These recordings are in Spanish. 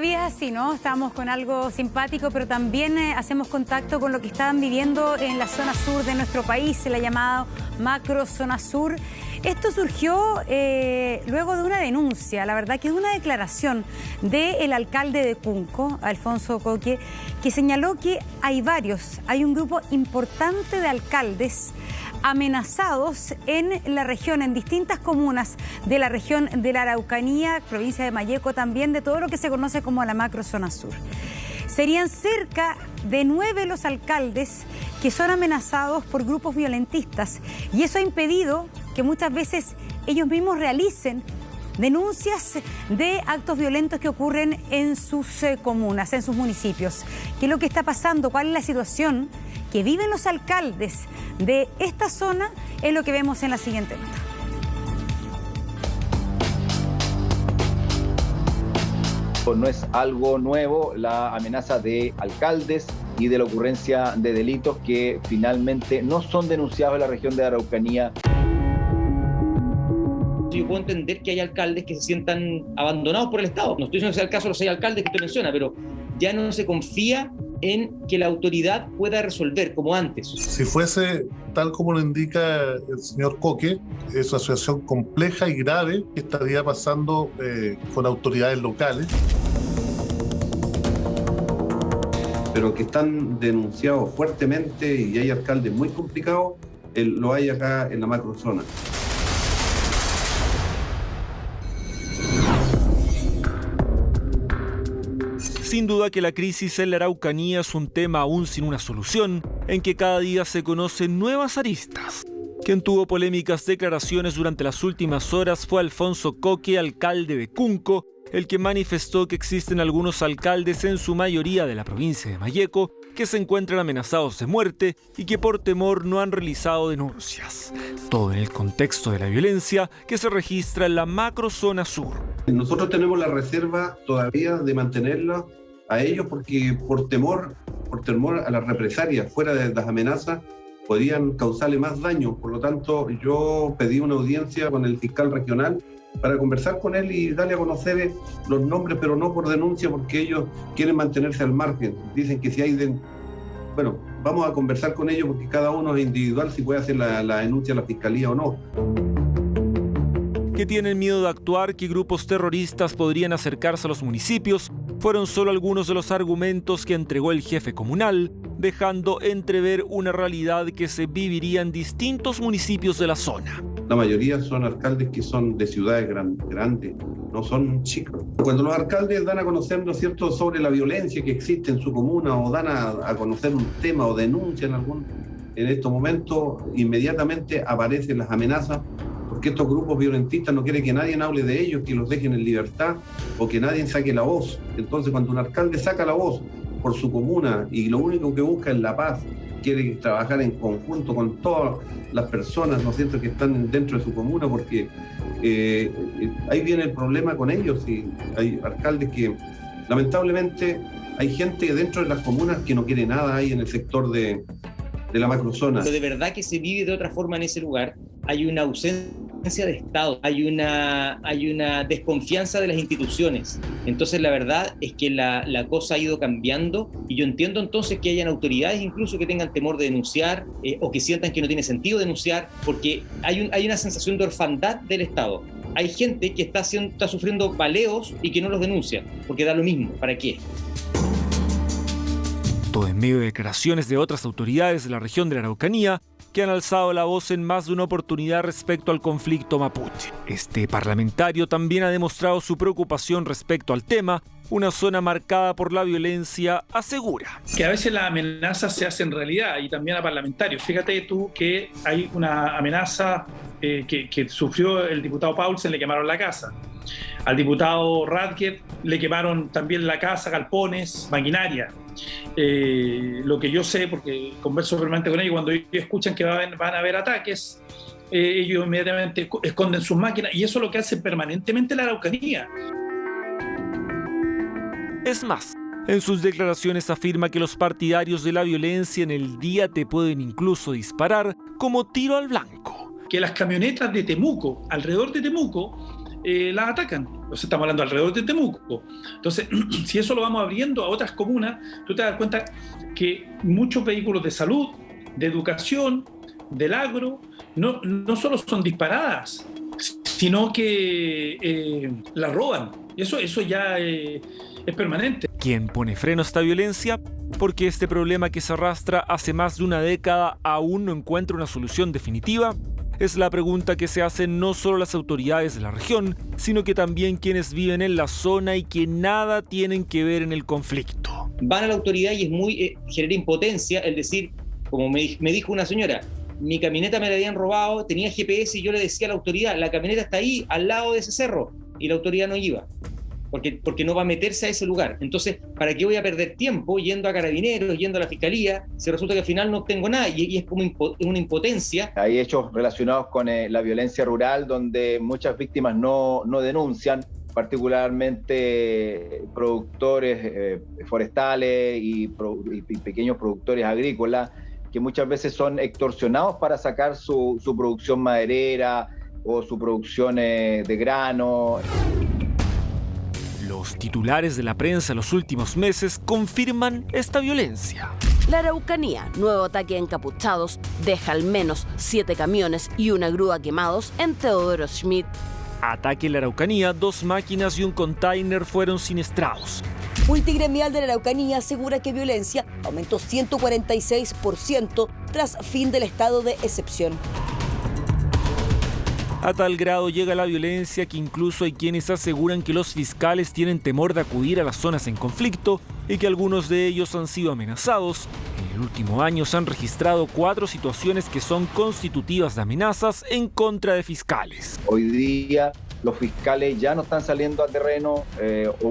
vida es así, ¿no? Estamos con algo simpático, pero también hacemos contacto con lo que están viviendo en la zona sur de nuestro país, la llamada macro zona sur. Esto surgió luego de una denuncia, la verdad que es una declaración del alcalde de Cunco, Alfonso Coque, que señaló que hay un grupo importante de alcaldes amenazados en la región, en distintas comunas de la región de la Araucanía, provincia de Malleco, también de todo lo que se conoce como la macro zona sur. Serían cerca de 9 los alcaldes que son amenazados por grupos violentistas y eso ha impedido que muchas veces ellos mismos realicen denuncias de actos violentos que ocurren en sus comunas, en sus municipios. ¿Qué es lo que está pasando? ¿Cuál es la situación que viven los alcaldes de esta zona? Es lo que vemos en la siguiente nota. No es algo nuevo la amenaza de alcaldes y de la ocurrencia de delitos que finalmente no son denunciados en la región de la Araucanía. Yo puedo entender que hay alcaldes que se sientan abandonados por el Estado. No estoy diciendo que sea el caso de los 6 alcaldes que usted menciona, pero ya no se confía en que la autoridad pueda resolver como antes. Si fuese tal como lo indica el señor Coque, es una situación compleja y grave que estaría pasando con autoridades locales. Pero que están denunciados fuertemente y hay alcaldes muy complicados, lo hay acá en la macrozona. Sin duda que la crisis en la Araucanía es un tema aún sin una solución, en que cada día se conocen nuevas aristas. Quien tuvo polémicas declaraciones durante las últimas horas fue Alfonso Coque, alcalde de Cunco, el que manifestó que existen algunos alcaldes, en su mayoría de la provincia de Malleco, que se encuentran amenazados de muerte y que por temor no han realizado denuncias. Todo en el contexto de la violencia que se registra en la macrozona sur. Nosotros tenemos la reserva todavía de mantenerla a ellos porque por temor a las represalias fuera de las amenazas podrían causarle más daño. Por lo tanto, yo pedí una audiencia con el fiscal regional para conversar con él y darle a conocer los nombres, pero no por denuncia, porque ellos quieren mantenerse al margen. Dicen que si hay... Bueno, vamos a conversar con ellos porque cada uno es individual si puede hacer la denuncia a la fiscalía o no. Que tienen miedo de actuar, que grupos terroristas podrían acercarse a los municipios, fueron solo algunos de los argumentos que entregó el jefe comunal, dejando entrever una realidad que se viviría en distintos municipios de la zona. La mayoría son alcaldes que son de ciudades grandes, no son chicos. Cuando los alcaldes dan a conocer, ¿no es cierto?, sobre la violencia que existe en su comuna o dan a conocer un tema o denuncian en estos momentos, inmediatamente aparecen las amenazas, porque estos grupos violentistas no quieren que nadie hable de ellos, que los dejen en libertad o que nadie saque la voz. Entonces, cuando un alcalde saca la voz por su comuna y lo único que busca es la paz, quiere trabajar en conjunto con todas las personas, ¿no es cierto?, que están dentro de su comuna, porque ahí viene el problema con ellos. Y hay alcaldes que, lamentablemente, hay gente dentro de las comunas que no quiere nada ahí en el sector de la macrozona. Pero de verdad que se vive de otra forma en ese lugar. Hay una ausencia de Estado, hay una desconfianza de las instituciones. Entonces la verdad es que la cosa ha ido cambiando y yo entiendo entonces que hayan autoridades incluso que tengan temor de denunciar o que sientan que no tiene sentido denunciar, porque hay una sensación de orfandad del Estado. Hay gente que está sufriendo baleos y que no los denuncia, porque da lo mismo, ¿para qué? Todo en medio de declaraciones de otras autoridades de la región de la Araucanía que han alzado la voz en más de una oportunidad respecto al conflicto mapuche. Este parlamentario también ha demostrado su preocupación respecto al tema. Una zona marcada por la violencia, asegura. Que a veces las amenazas se hacen realidad y también a parlamentarios. Fíjate tú que hay una amenaza que sufrió el diputado Paulsen, le quemaron la casa. Al diputado Radke le quemaron también la casa, galpones, maquinaria. Lo que yo sé, porque converso permanente con ellos, cuando ellos escuchan que van a haber ataques, ellos inmediatamente esconden sus máquinas y eso es lo que hace permanentemente la Araucanía. Es más, en sus declaraciones afirma que los partidarios de la violencia en el día te pueden incluso disparar como tiro al blanco. Que las camionetas de Temuco, alrededor de Temuco, las atacan. O sea, estamos hablando alrededor de Temuco. Entonces, si eso lo vamos abriendo a otras comunas, tú te das cuenta que muchos vehículos de salud, de educación, del agro, no solo son disparadas, sino que las roban. Eso ya es permanente. ¿Quién pone freno a esta violencia? Porque este problema que se arrastra hace más de una década aún no encuentra una solución definitiva. Es la pregunta que se hacen no solo las autoridades de la región, sino que también quienes viven en la zona y que nada tienen que ver en el conflicto. Van a la autoridad y genera impotencia el decir, como me dijo una señora, mi camioneta me la habían robado, tenía GPS y yo le decía a la autoridad, la camioneta está ahí, al lado de ese cerro, y la autoridad no iba, porque no va a meterse a ese lugar. Entonces, ¿para qué voy a perder tiempo yendo a Carabineros, yendo a la Fiscalía, si resulta que al final no obtengo nada? Y es como una impotencia. Hay hechos relacionados con la violencia rural donde muchas víctimas no denuncian, particularmente productores forestales y pequeños productores agrícolas, que muchas veces son extorsionados para sacar su producción maderera o su producción de grano. Los titulares de la prensa en los últimos meses confirman esta violencia. La Araucanía, nuevo ataque a encapuchados, deja al menos 7 camiones y una grúa quemados en Teodoro Schmidt. Ataque en la Araucanía, 2 máquinas y un container fueron siniestrados. Multigremial de la Araucanía asegura que violencia aumentó 146% tras fin del estado de excepción. A tal grado llega la violencia que incluso hay quienes aseguran que los fiscales tienen temor de acudir a las zonas en conflicto y que algunos de ellos han sido amenazados. En el último año se han registrado 4 situaciones que son constitutivas de amenazas en contra de fiscales. Hoy día los fiscales ya no están saliendo a terreno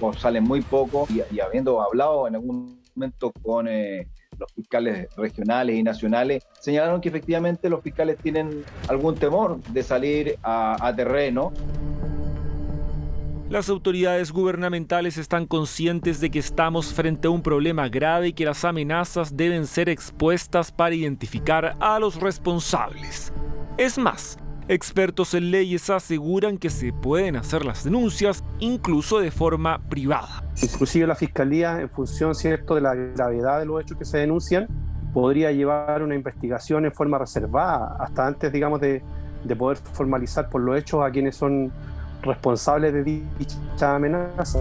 o salen muy poco y habiendo hablado en algún momento con los fiscales regionales y nacionales, señalaron que efectivamente los fiscales tienen algún temor de salir a terreno. Las autoridades gubernamentales están conscientes de que estamos frente a un problema grave y que las amenazas deben ser expuestas para identificar a los responsables. Es más, expertos en leyes aseguran que se pueden hacer las denuncias incluso de forma privada. Inclusive la Fiscalía, en función, ¿cierto?, de la gravedad de los hechos que se denuncian, podría llevar una investigación en forma reservada hasta antes, digamos, de poder formalizar por los hechos a quienes son responsables de dicha amenaza.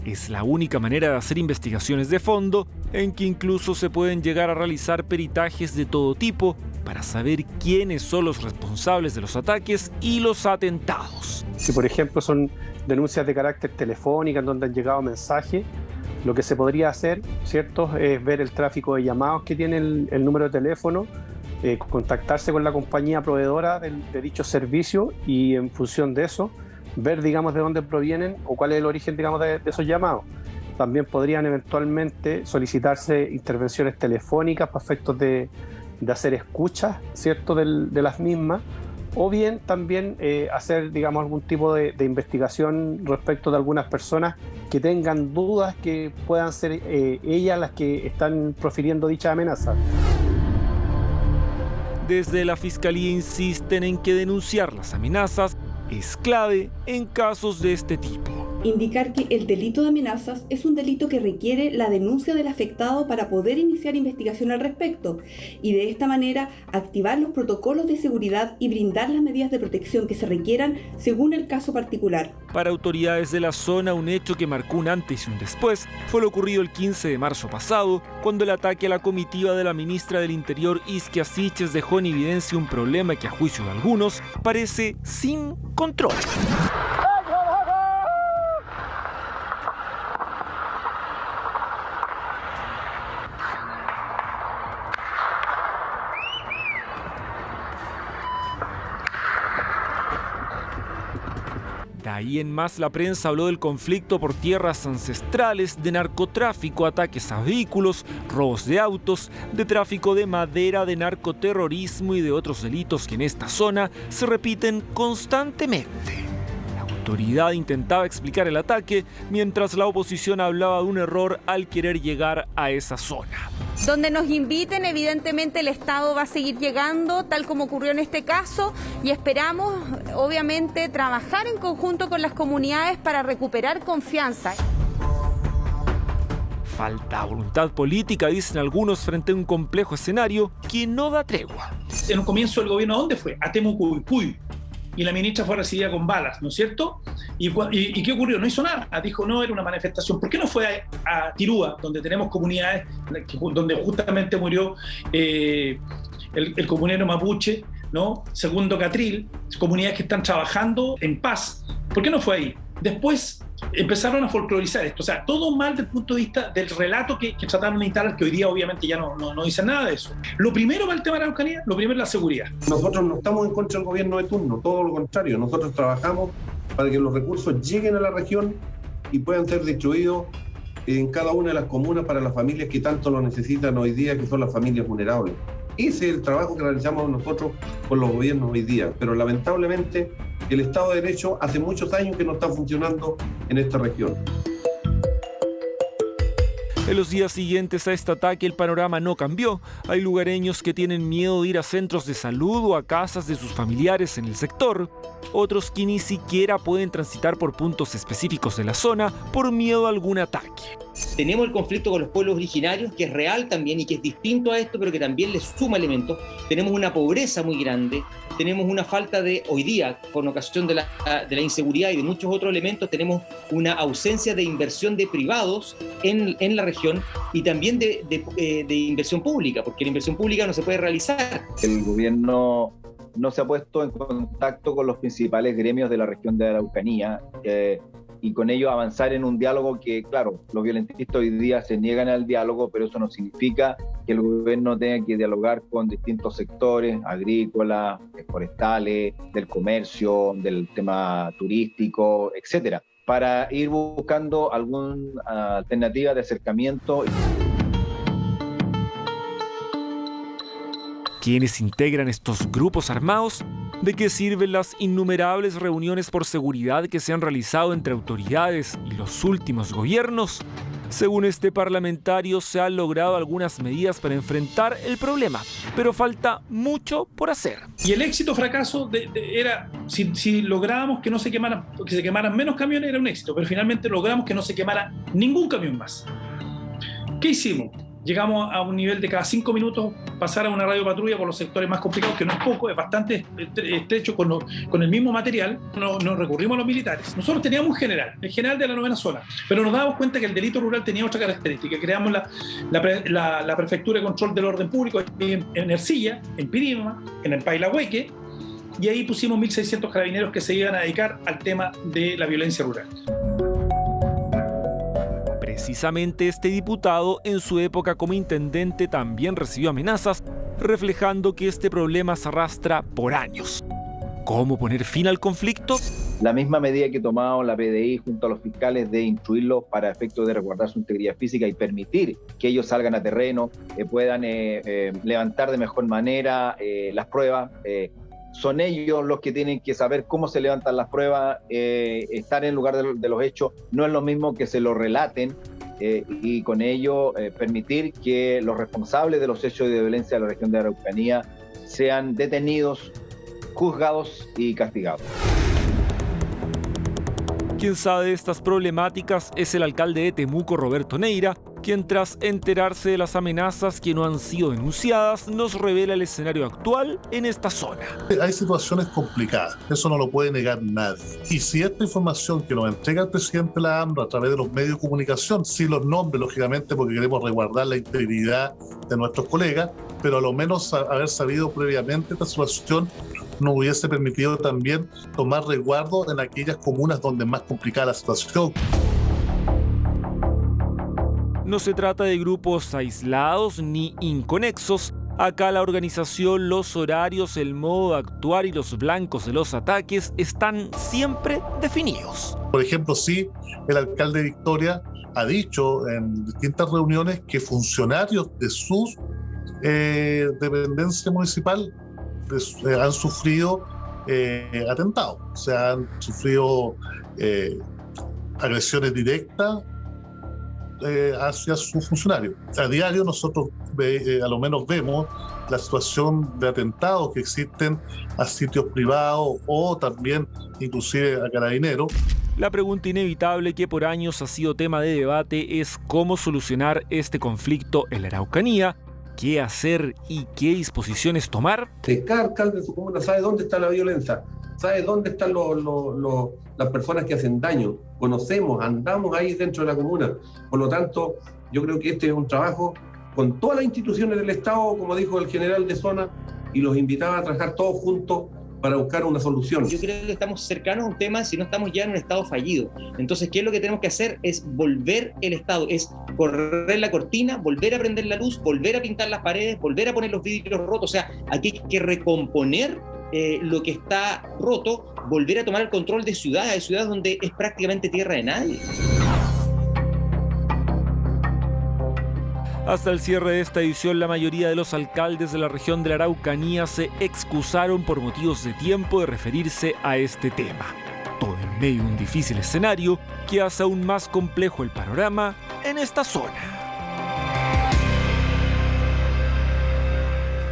Es la única manera de hacer investigaciones de fondo en que incluso se pueden llegar a realizar peritajes de todo tipo para saber quiénes son los responsables de los ataques y los atentados. Si, por ejemplo, son denuncias de carácter telefónico en donde han llegado mensajes, lo que se podría hacer, ¿cierto?, es ver el tráfico de llamados que tiene el número de teléfono, contactarse con la compañía proveedora de dicho servicio y en función de eso ver, digamos, de dónde provienen o cuál es el origen, digamos, de esos llamados. También podrían eventualmente solicitarse intervenciones telefónicas para efectos de hacer escuchas, ¿cierto?, de las mismas, o bien también hacer, digamos, algún tipo de investigación respecto de algunas personas que tengan dudas que puedan ser ellas las que están profiriendo dicha amenaza. Desde la Fiscalía insisten en que denunciar las amenazas es clave en casos de este tipo. Indicar que el delito de amenazas es un delito que requiere la denuncia del afectado para poder iniciar investigación al respecto y de esta manera activar los protocolos de seguridad y brindar las medidas de protección que se requieran según el caso particular. Para autoridades de la zona, un hecho que marcó un antes y un después fue lo ocurrido el 15 de marzo pasado, cuando el ataque a la comitiva de la ministra del Interior, Isquia Siches, dejó en evidencia un problema que a juicio de algunos parece sin control. De ahí en más, la prensa habló del conflicto por tierras ancestrales, de narcotráfico, ataques a vehículos, robos de autos, de tráfico de madera, de narcoterrorismo y de otros delitos que en esta zona se repiten constantemente. La autoridad intentaba explicar el ataque, mientras la oposición hablaba de un error al querer llegar a esa zona. Donde nos inviten, evidentemente el Estado va a seguir llegando, tal como ocurrió en este caso, y esperamos, obviamente, trabajar en conjunto con las comunidades para recuperar confianza. Falta voluntad política, dicen algunos, frente a un complejo escenario que no da tregua. En un comienzo del gobierno, ¿a dónde fue? A Temucuicui. Y la ministra fue recibida con balas, ¿no es cierto? ¿Y qué ocurrió? No hizo nada. Dijo, no, era una manifestación. ¿Por qué no fue a Tirúa, donde tenemos comunidades, donde justamente murió el comunero mapuche, ¿no? Segundo Catril, comunidades que están trabajando en paz? ¿Por qué no fue ahí? Después empezaron a folclorizar esto, o sea, todo mal desde el punto de vista del relato que trataron de instalar, que hoy día obviamente ya no dicen nada de eso. Lo primero para el tema de la Araucanía, lo primero es la seguridad. Nosotros no estamos en contra del gobierno de turno, todo lo contrario, nosotros trabajamos para que los recursos lleguen a la región y puedan ser distribuidos en cada una de las comunas para las familias que tanto lo necesitan hoy día, que son las familias vulnerables. Ese es el trabajo que realizamos nosotros con los gobiernos hoy día, pero lamentablemente el Estado de Derecho hace muchos años que no está funcionando en esta región. En los días siguientes a este ataque el panorama no cambió. Hay lugareños que tienen miedo de ir a centros de salud o a casas de sus familiares en el sector. Otros que ni siquiera pueden transitar por puntos específicos de la zona por miedo a algún ataque. Tenemos el conflicto con los pueblos originarios, que es real también y que es distinto a esto, pero que también le suma elementos. Tenemos una pobreza muy grande, tenemos una falta de, hoy día, con ocasión de la inseguridad y de muchos otros elementos, tenemos una ausencia de inversión de privados en la región y también de inversión pública, porque la inversión pública no se puede realizar. El gobierno no se ha puesto en contacto con los principales gremios de la región de Araucanía, y con ello avanzar en un diálogo que, claro, los violentistas hoy día se niegan al diálogo, pero eso no significa que el gobierno tenga que dialogar con distintos sectores, agrícolas, forestales, del comercio, del tema turístico, etcétera, para ir buscando alguna alternativa de acercamiento. ¿Quiénes integran estos grupos armados? ¿De qué sirven las innumerables reuniones por seguridad que se han realizado entre autoridades y los últimos gobiernos? Según este parlamentario, se han logrado algunas medidas para enfrentar el problema, pero falta mucho por hacer. Y el éxito o fracaso era, si lográbamos que no se quemaran, que se quemaran menos camiones, era un éxito, pero finalmente logramos que no se quemara ningún camión más. ¿Qué hicimos? Llegamos a un nivel de cada 5 minutos pasar a una radiopatrulla por los sectores más complicados, que no es poco, es bastante estrecho, con el mismo material. Nos recurrimos a los militares. Nosotros teníamos un general, el general de la 9ª zona, pero nos dábamos cuenta que el delito rural tenía otra característica. Creamos la Prefectura de Control del Orden Público en Ercilla, en Pirima, en el Pailahueque, y ahí pusimos 1.600 carabineros que se iban a dedicar al tema de la violencia rural. Precisamente este diputado, en su época como intendente, también recibió amenazas, reflejando que este problema se arrastra por años. ¿Cómo poner fin al conflicto? La misma medida que tomaba la PDI junto a los fiscales de instruirlos para efectos de resguardar su integridad física y permitir que ellos salgan a terreno, puedan levantar de mejor manera las pruebas. Son ellos los que tienen que saber cómo se levantan las pruebas, estar en el lugar de los hechos. No es lo mismo que se lo relaten y con ello permitir que los responsables de los hechos de violencia de la región de Araucanía sean detenidos, juzgados y castigados. Quien sabe de estas problemáticas es el alcalde de Temuco, Roberto Neira, quien tras enterarse de las amenazas que no han sido denunciadas, nos revela el escenario actual en esta zona. Hay situaciones complicadas, eso no lo puede negar nadie. Y si esta información que nos entrega el presidente de la AMRO a través de los medios de comunicación, sí los nombres, lógicamente, porque queremos resguardar la integridad de nuestros colegas, pero a lo menos haber sabido previamente esta situación nos hubiese permitido también tomar resguardo en aquellas comunas donde es más complicada la situación. No se trata de grupos aislados ni inconexos. Acá la organización, los horarios, el modo de actuar y los blancos de los ataques están siempre definidos. Por ejemplo, sí, el alcalde de Victoria ha dicho en distintas reuniones que funcionarios de su dependencia municipal han sufrido atentados, o sea, han sufrido agresiones directas hacia sus funcionarios. A diario nosotros a lo menos vemos la situación de atentados que existen a sitios privados o también inclusive a carabineros. La pregunta inevitable que por años ha sido tema de debate es cómo solucionar este conflicto en la Araucanía, qué hacer y qué disposiciones tomar. Cada alcalde de su comuna sabe dónde está la violencia, sabe dónde están las personas que hacen daño. Conocemos, andamos ahí dentro de la comuna. Por lo tanto, yo creo que este es un trabajo con todas las instituciones del Estado, como dijo el general de zona, y los invitaba a trabajar todos juntos para buscar una solución. Yo creo que estamos cercanos a un tema, si no estamos ya en un estado fallido. Entonces, ¿qué es lo que tenemos que hacer? Es volver el Estado, es correr la cortina, volver a prender la luz, volver a pintar las paredes, volver a poner los vidrios rotos. O sea, aquí hay que recomponer lo que está roto, volver a tomar el control de ciudades donde es prácticamente tierra de nadie. Hasta el cierre de esta edición, la mayoría de los alcaldes de la región de la Araucanía se excusaron por motivos de tiempo de referirse a este tema. Todo en medio de un difícil escenario que hace aún más complejo el panorama en esta zona.